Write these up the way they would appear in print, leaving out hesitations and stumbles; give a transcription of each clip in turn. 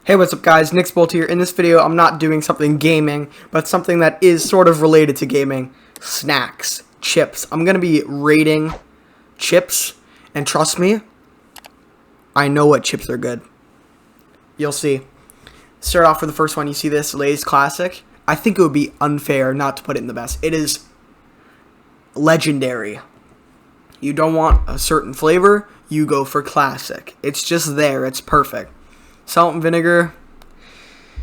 Hey, what's up guys, NixBolt here. In this video, I'm not doing something gaming, but something that is sort of related to gaming. Snacks, chips. I'm going to be rating chips, and trust me, I know what chips are good. You'll see. Start off with the first one. You see this, Lay's Classic. I think it would be unfair not to put it in the best. It is legendary. You don't want a certain flavor, you go for classic. It's just there, it's perfect. Salt and vinegar,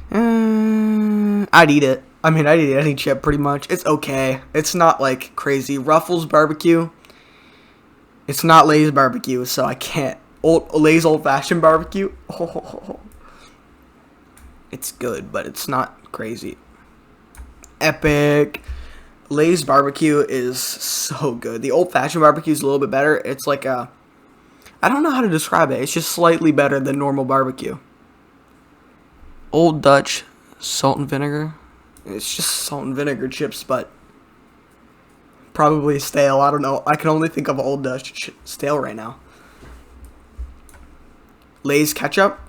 I'd eat it. I mean, I'd eat any chip pretty much. It's okay. It's not like crazy. Ruffles barbecue. It's not Lay's barbecue, so I can't. Lay's old-fashioned barbecue. Oh, it's good, but it's not crazy. Epic. Lay's barbecue is so good. The old-fashioned barbecue is a little bit better. It's like a, I don't know how to describe it. It's just slightly better than normal barbecue. Old Dutch salt and vinegar. It's just salt and vinegar chips, but probably stale. I don't know. I can only think of Old Dutch stale right now. Lay's ketchup.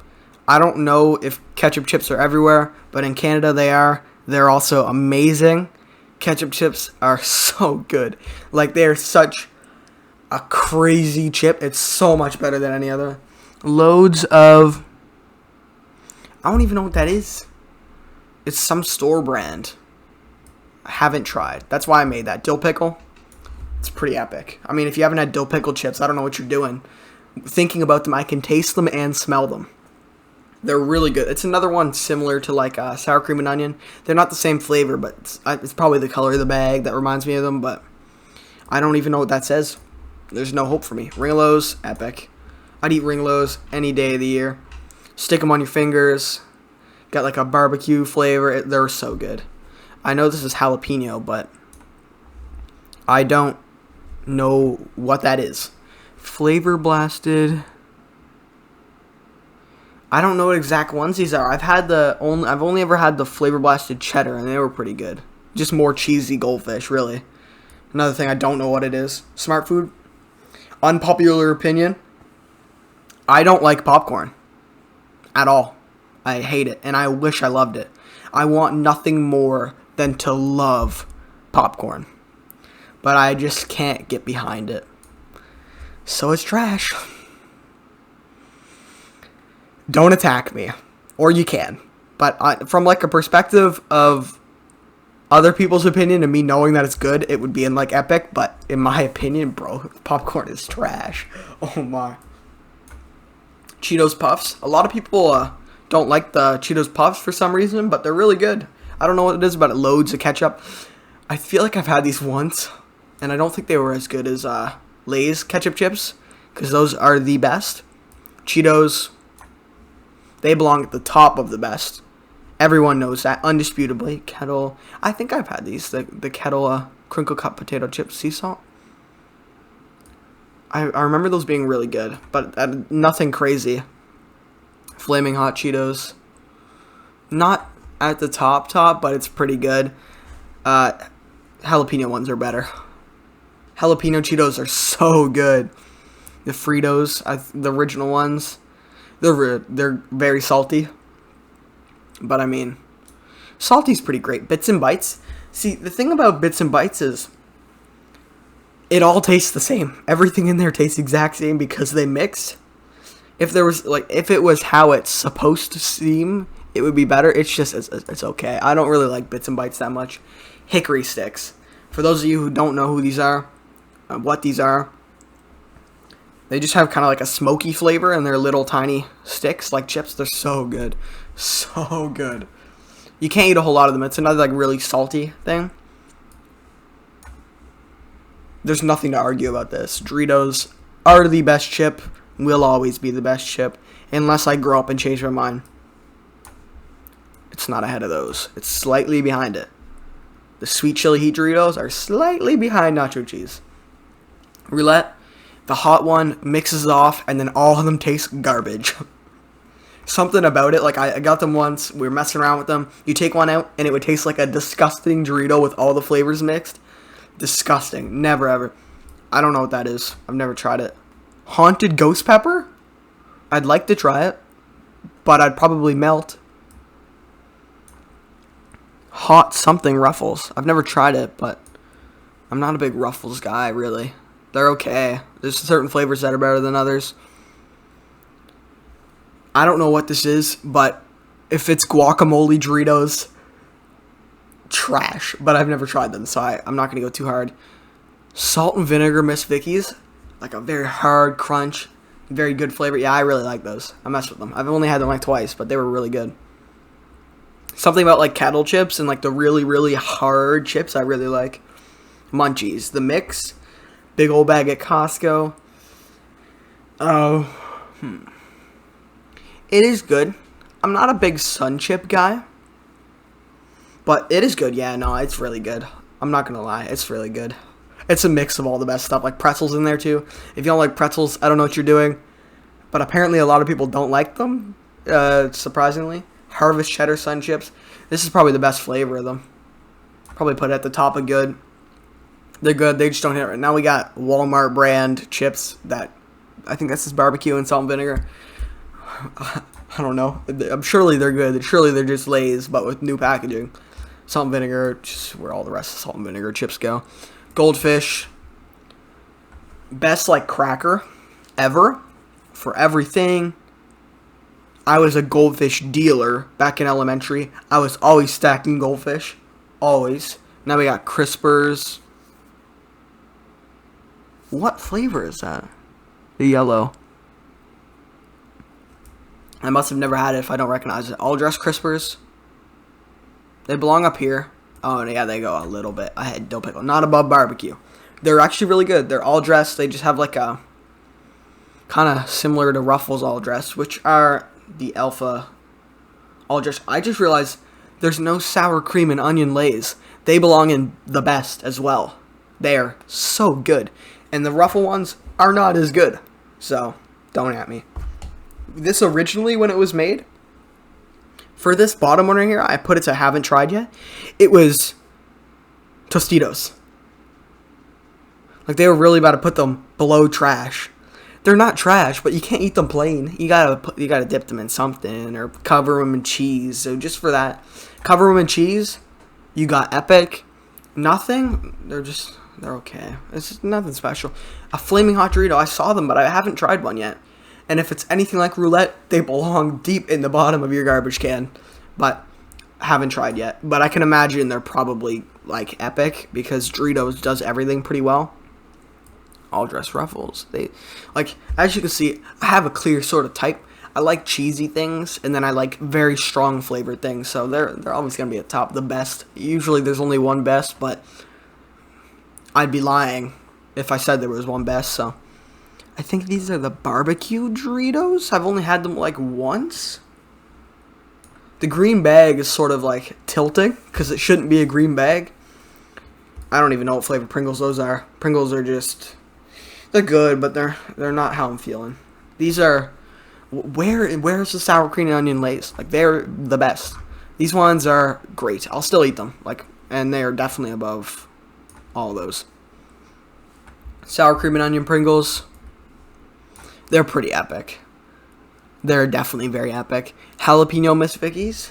I don't know if ketchup chips are everywhere, but in Canada they are. They're also amazing. Ketchup chips are so good. Like, they're such a crazy chip. It's so much better than any other. Loads of, I don't even know what that is. It's some store brand. I haven't tried. That's why I made that. Dill pickle. It's pretty epic. I mean, if you haven't had dill pickle chips, I don't know what you're doing. Thinking about them, I can taste them and smell them. They're really good. It's another one similar to like sour cream and onion. They're not the same flavor, but it's probably the color of the bag that reminds me of them. But I don't even know what that says. There's no hope for me. Ringlos, epic. I'd eat Ringlos any day of the year. Stick them on your fingers. Got like a barbecue flavor. They're so good. I know this is jalapeno, but I don't know what that is. Flavor blasted. I don't know what exact ones these are. I've only ever had the flavor blasted cheddar, and they were pretty good. Just more cheesy goldfish, really. Another thing, I don't know what it is. Smart food. Unpopular opinion. I don't like popcorn at all. I hate it, and I wish I loved it. I want nothing more than to love popcorn, but I just can't get behind it. So it's trash. Don't attack me, or you can. But from like a perspective of other people's opinion and me knowing that it's good, it would be in like epic. But in my opinion, bro, popcorn is trash. Oh my. Cheetos Puffs. A lot of people don't like the Cheetos Puffs for some reason, but they're really good. I don't know what it is about it. Loads of ketchup. I feel like I've had these once, and I don't think they were as good as Lay's ketchup chips, because those are the best. Cheetos, they belong at the top of the best. Everyone knows that, undisputably. Kettle, I think I've had these. The Kettle crinkle cut potato chips, sea salt. I remember those being really good, but nothing crazy. Flaming Hot Cheetos. Not at the top, but it's pretty good. Jalapeno ones are better. Jalapeno Cheetos are so good. The Fritos, the original ones, they're very salty. But I mean, salty's pretty great. Bits and Bites. See, the thing about Bits and Bites is it all tastes the same. Everything in there tastes the exact same because they mix. If it was how it's supposed to seem, it would be better. It's just, it's okay. I don't really like Bits and Bites that much. Hickory Sticks. For those of you who don't know who these are, what these are, they just have kind of like a smoky flavor, and they're little tiny sticks like chips. They're so good. So good. You can't eat a whole lot of them. It's another like really salty thing. There's nothing to argue about this. Doritos are the best chip. Will always be the best chip. Unless I grow up and change my mind. It's not ahead of those. It's slightly behind it. The sweet chili heat Doritos are slightly behind nacho cheese. Roulette, the hot one, mixes it off, and then all of them taste garbage. Something about it, like I got them once, we were messing around with them. You take one out, and it would taste like a disgusting Dorito with all the flavors mixed. Disgusting. Never ever. I don't know what that is. I've never tried it. Haunted Ghost Pepper? I'd like to try it, but I'd probably melt. Hot something Ruffles. I've never tried it, but I'm not a big Ruffles guy, really. They're okay. There's certain flavors that are better than others. I don't know what this is, but if it's guacamole Doritos, trash. But I've never tried them, so I'm not going to go too hard. Salt and vinegar Miss Vickie's. Like a very hard crunch. Very good flavor. Yeah, I really like those. I mess with them. I've only had them like twice, but they were really good. Something about like kettle chips and like the really, really hard chips I really like. Munchies. The mix. Big old bag at Costco. Oh. It is good. I'm not a big Sun Chip guy. But it is good. Yeah, no, it's really good. I'm not going to lie. It's really good. It's a mix of all the best stuff. Like pretzels in there too. If you don't like pretzels, I don't know what you're doing. But apparently a lot of people don't like them. Surprisingly. Harvest Cheddar Sun Chips. This is probably the best flavor of them. Probably put it at the top of good. They're good. They just don't hit it. Now we got Walmart brand chips that I think this is barbecue and salt and vinegar. I don't know. Surely they're good. Surely they're just Lay's, but with new packaging. Salt and vinegar, just where all the rest of salt and vinegar chips go. Goldfish. Best like cracker ever for everything. I was a goldfish dealer back in elementary. I was always stacking goldfish. Always. Now we got Crispers. What flavor is that? The yellow. I must have never had it if I don't recognize it. All dressed Crispers. They belong up here. Oh, yeah, they go a little bit ahead. Dill pickle. Not above barbecue. They're actually really good. They're all dressed. They just have like a kind of similar to Ruffles all dressed, which are the alpha all dressed. I just realized there's no sour cream and onion Lay's. They belong in the best as well. They are so good. And the Ruffle ones are not as good. So, don't at me. This originally, when it was made, for this bottom one right here, I put it to haven't tried yet. It was Tostitos. Like, they were really about to put them below trash. They're not trash, but you can't eat them plain. You gotta dip them in something or cover them in cheese. So just for that, cover them in cheese. You got Epic. Nothing. They're okay. It's just nothing special. A Flaming Hot Dorito. I saw them, but I haven't tried one yet. And if it's anything like roulette, they belong deep in the bottom of your garbage can. But I haven't tried yet. But I can imagine they're probably like Epic because Doritos does everything pretty well. All dressed Ruffles. They like, as you can see, I have a clear sort of type. I like cheesy things, and then I like very strong flavored things. So they're always gonna be at top. The best. Usually there's only one best, but I'd be lying if I said there was one best. So I think these are the barbecue Doritos. I've only had them like once. The green bag is sort of like tilting because it shouldn't be a green bag. I don't even know what flavor Pringles those are. Pringles are just, they're good, but they're not how I'm feeling. These are, where's the sour cream and onion Lay's? Like, they're the best. These ones are great. I'll still eat them. Like, and they are definitely above all those. Sour cream and onion Pringles. They're pretty epic. They're definitely very epic. Jalapeno Miss Vickie's.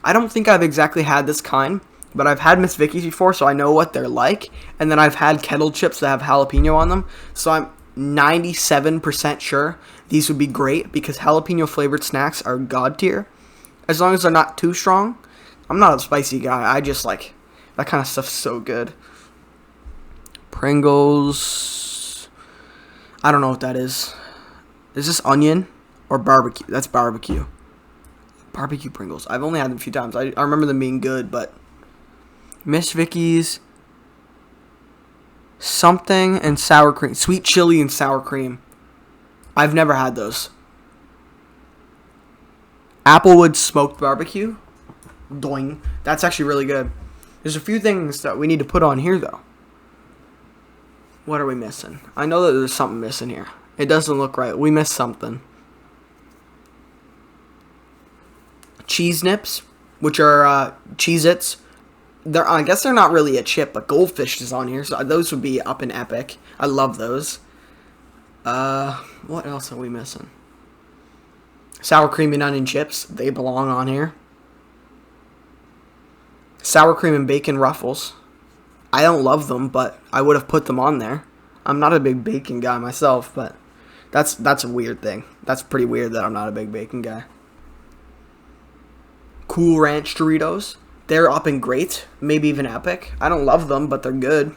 I don't think I've exactly had this kind, but I've had Miss Vickie's before, so I know what they're like. And then I've had kettle chips that have jalapeno on them, so I'm 97% sure these would be great because jalapeno flavored snacks are god tier. As long as they're not too strong. I'm not a spicy guy. I just like, that kind of stuff's so good. Pringles. I don't know what that is. Is this onion or barbecue? That's barbecue. Barbecue Pringles. I've only had them a few times. I remember them being good, but Miss Vickie's something and sour cream. Sweet chili and sour cream. I've never had those. Applewood smoked barbecue. Doing. That's actually really good. There's a few things that we need to put on here, though. What are we missing? I know that there's something missing here. It doesn't look right. We missed something. Cheese Nips, which are Cheez-Its. I guess they're not really a chip, but Goldfish is on here, so those would be up in epic. I love those. What else are we missing? Sour cream and onion chips, they belong on here. Sour cream and bacon ruffles. I don't love them, but I would have put them on there. I'm not a big bacon guy myself, but that's a weird thing. That's pretty weird that I'm not a big bacon guy. Cool Ranch Doritos. They're up and great, maybe even epic. I don't love them, but they're good.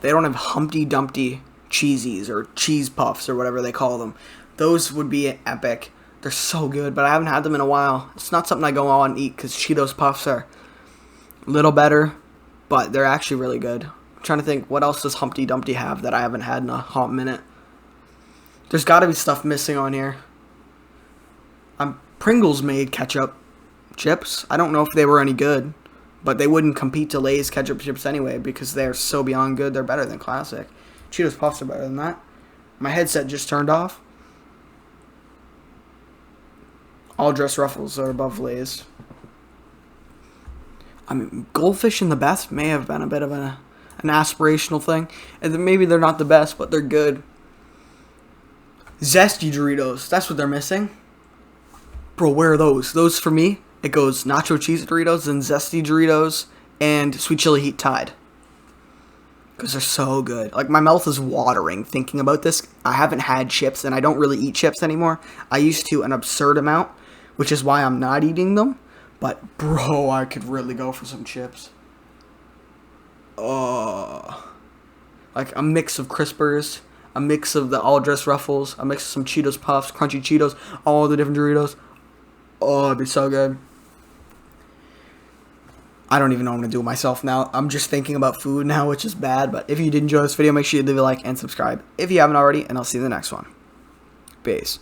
They don't have Humpty Dumpty cheesies or cheese puffs or whatever they call them. Those would be epic. They're so good, but I haven't had them in a while. It's not something I go on and eat because Cheetos Puffs are a little better, but they're actually really good. I'm trying to think, what else does Humpty Dumpty have that I haven't had in a hot minute? There's got to be stuff missing on here. Pringles made ketchup chips. I don't know if they were any good, but they wouldn't compete to Lay's ketchup chips anyway because they're so beyond good. They're better than classic. Cheetos Puffs are better than that. My headset just turned off. All dress ruffles are above Lay's. I mean, goldfish in the best may have been a bit of an aspirational thing. And then maybe they're not the best, but they're good. Zesty Doritos. That's what they're missing. Bro, where are those? Those for me, it goes nacho cheese Doritos, then Zesty Doritos, and sweet chili heat Tide. Because they're so good. Like, my mouth is watering thinking about this. I haven't had chips, and I don't really eat chips anymore. I used to an absurd amount, which is why I'm not eating them. But, bro, I could really go for some chips. Oh. Like, a mix of Crispers, a mix of the all-dress ruffles, a mix of some Cheetos Puffs, crunchy Cheetos, all the different Doritos. Oh, it'd be so good. I don't even know what I'm going to do with myself now. I'm just thinking about food now, which is bad. But if you did enjoy this video, make sure you leave a like and subscribe if you haven't already. And I'll see you in the next one. Peace.